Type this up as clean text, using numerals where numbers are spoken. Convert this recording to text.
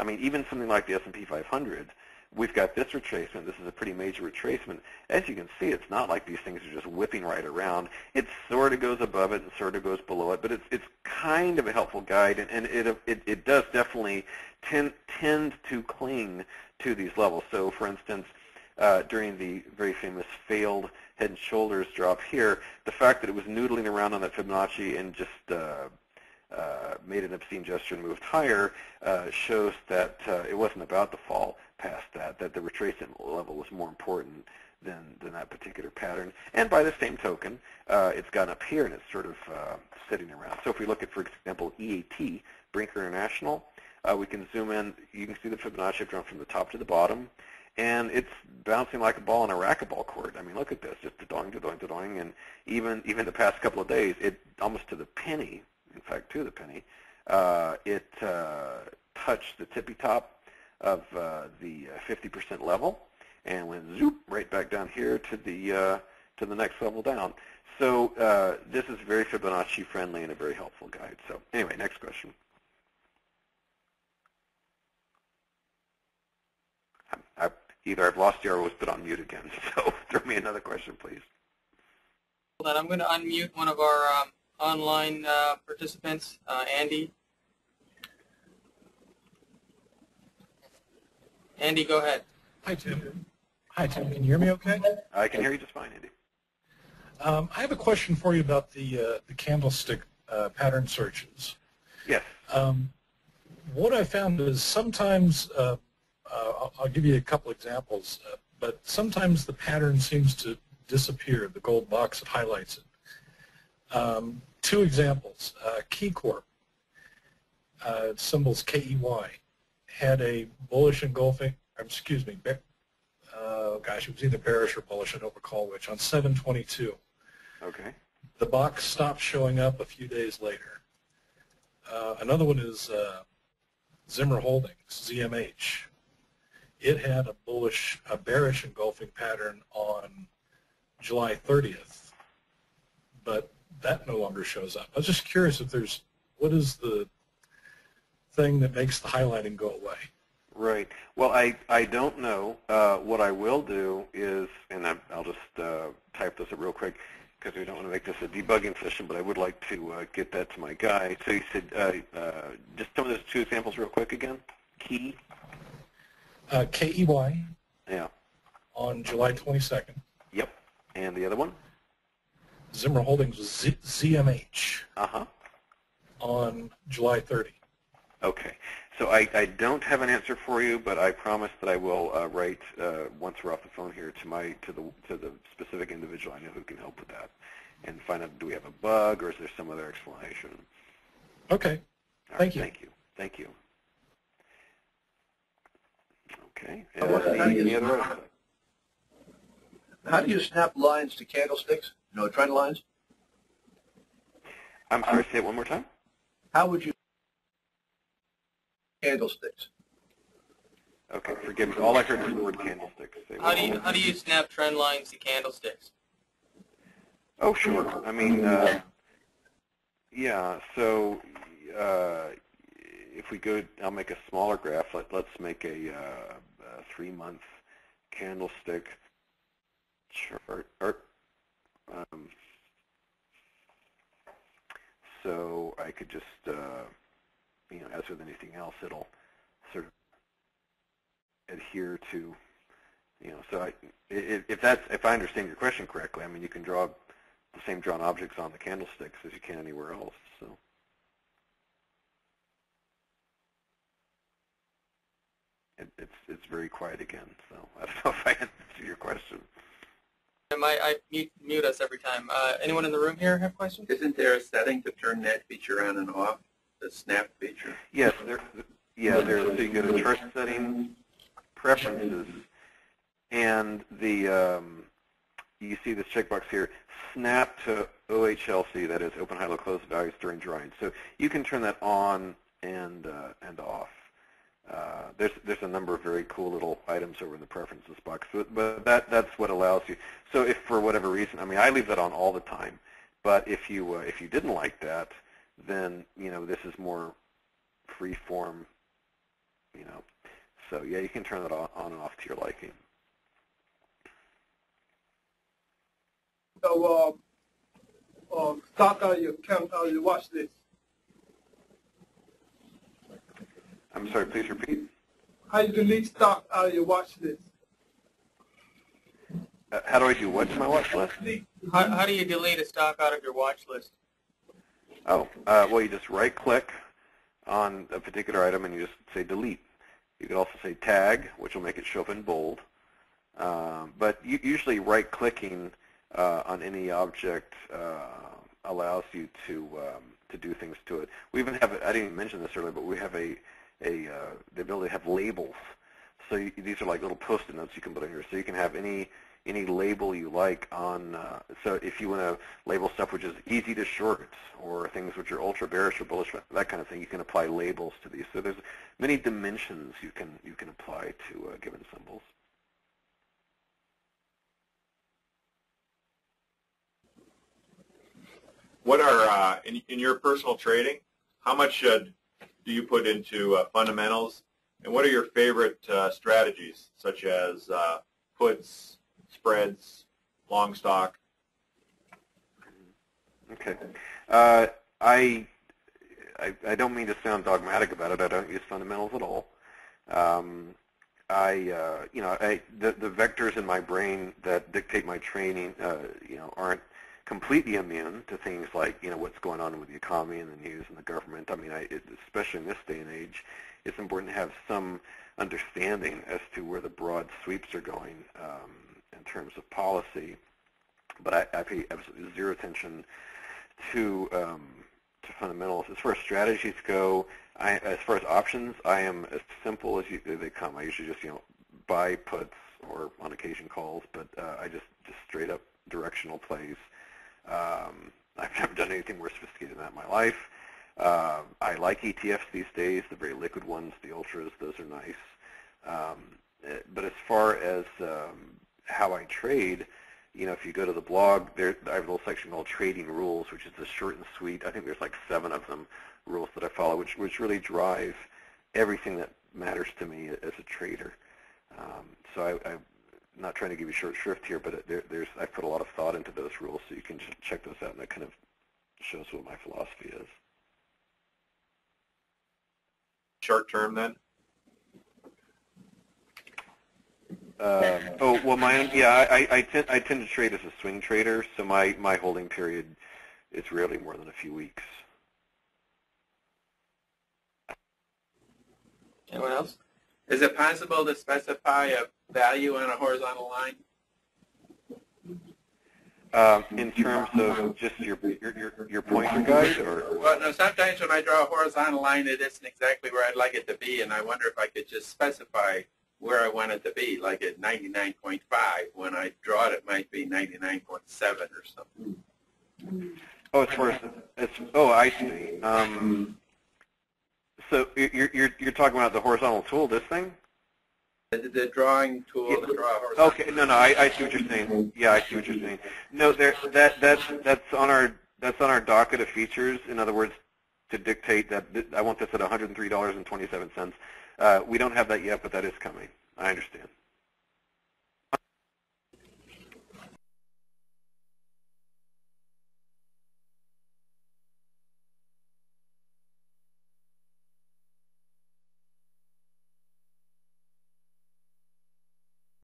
I mean, even something like the S&P 500, we've got this retracement. This is a pretty major retracement. As you can see, it's not like these things are just whipping right around. It sort of goes above it and sort of goes below it, but it's kind of a helpful guide, and it does definitely tend to cling to these levels. So, for instance, during the very famous failed Head and Shoulders drop here, the fact that it was noodling around on that Fibonacci and just made an obscene gesture and moved higher shows that it wasn't about to fall past that the retracement level was more important than that particular pattern. And by the same token, it's gone up here and it's sort of sitting around. So if we look at, for example, EAT, Brinker International, we can zoom in. You can see the Fibonacci drawn from the top to the bottom, and it's bouncing like a ball on a racquetball court. I mean, look at this, just da-doing, da-doing, da-doing, and even the past couple of days, it almost to the penny, in fact, to the penny, it touched the tippy top of the 50% level and went zoop right back down here to the next level down. So this is very Fibonacci friendly and a very helpful guide. So anyway, next question. Either I've lost you or was put on mute again. So throw me another question, please. Hold on, I'm going to unmute one of our online participants, Andy. Andy, go ahead. Hi, Tim. Hi, Tim. Can you hear me okay? I can hear you just fine, Andy. I have a question for you about the candlestick pattern searches. Yes. What I found is sometimes, I'll give you a couple examples, but sometimes the pattern seems to disappear, the gold box that highlights it. Two examples. KeyCorp, symbols KEY, had a bullish engulfing, excuse me, gosh, it was either bearish or bullish, I don't recall which, on 7/22. Okay. The box stopped showing up a few days later. Another one is Zimmer Holdings, ZMH. It had a bearish engulfing pattern on July 30th, but that no longer shows up. I was just curious if what is the thing that makes the highlighting go away? Right. Well, I don't know. What I will do is, and I'll just type this up real quick because we don't want to make this a debugging session, but I would like to get that to my guy. So you said, just some of those two examples real quick again. KEY. KEY. Yeah. On July 22nd. Yep. And the other one? Zimmer Holdings was ZMH. Uh-huh. On July 30. Okay. So I don't have an answer for you, but I promise that I will write once we're off the phone here to the specific individual I know who can help with that, and find out, do we have a bug or is there some other explanation? Okay. Thank you. Thank you. Thank you. Okay. How do you snap lines to candlesticks? You know, trend lines? I'm sorry, say it one more time. How would you candlesticks? Okay, forgive me. All I heard was the word candlesticks. How do you snap trend lines to candlesticks? Oh, sure. I mean, yeah. So if we go, I'll make a smaller graph. Let's make a 3-month candlestick chart. So I could just, you know, as with anything else, it'll sort of adhere to, you know. So if I understand your question correctly, I mean, you can draw the same drawn objects on the candlesticks as you can anywhere else. So. It's very quiet again, so I don't know if I answered your question. I mute us every time. Anyone in the room here have questions? Isn't there a setting to turn that feature on and off, the snap feature? Yes, there's so you go to chart settings, preferences, and the you see this checkbox here, snap to OHLC, that is open, high, low, close values during drawing. So you can turn that on and off. There's a number of very cool little items over in the preferences box, but that's what allows you. So if for whatever reason, I mean, I leave that on all the time, but if you didn't like that, then you know this is more free form you know. So yeah, you can turn that on and off to your liking. So, stock out of your watch list. I'm sorry, please repeat. How you delete stock out of your watch list? How do I do what to my watch list? How do you delete a stock out of your watch list? Oh, well, you just right-click on a particular item and you just say delete. You can also say tag, which will make it show up in bold. But usually right-clicking on any object allows you to do things to it. We even have, I didn't even mention this earlier, but we have the ability to have labels. So these are like little post-it notes you can put in here. So you can have any label you like on, so if you want to label stuff which is easy to short or things which are ultra bearish or bullish, that kind of thing, you can apply labels to these. So there's many dimensions you can apply to given symbols. What are, in your personal trading, how much do you put into fundamentals, and what are your favorite strategies, such as puts, spreads, long stock? Okay. I don't mean to sound dogmatic about it. I don't use fundamentals at all. The vectors in my brain that dictate my training, aren't completely immune to things like, what's going on with the economy and the news and the government. I mean, especially in this day and age, it's important to have some understanding as to where the broad sweeps are going in terms of policy. But I pay absolutely zero attention to fundamentals. As far as strategies go, as far as options, I am as simple as they come. I usually just buy puts or on occasion calls, but I just straight up directional plays. I've never done anything more sophisticated than that in my life. I like ETFs these days, the very liquid ones, the ultras, those are nice. But as far as how I trade, if you go to the blog, I have a little section called Trading Rules, which is a short and sweet. I think there's like 7 of them, rules that I follow, which really drive everything that matters to me as a trader. So I'm not trying to give you short shrift here, but I put a lot of thought into those rules, so you can just check those out, and that kind of shows what my philosophy is. Short term, then? I tend to trade as a swing trader, so my holding period is rarely more than a few weeks. Anyone else? Is it possible to specify a value on a horizontal line? In terms of just your pointer guide, or? Well, no, sometimes when I draw a horizontal line, it isn't exactly where I'd like it to be, and I wonder if I could just specify where I want it to be, like at 99.5. When I draw it, it might be 99.7 or something. Oh, I see. So you're talking about the horizontal tool, this thing? The drawing tool, Yeah. the draw horizontal. Okay, no, I see what you're saying. Yeah, I see what you're saying. No, that's on our docket of features. In other words, to dictate that I want this at $103.27. We don't have that yet, but that is coming. I understand.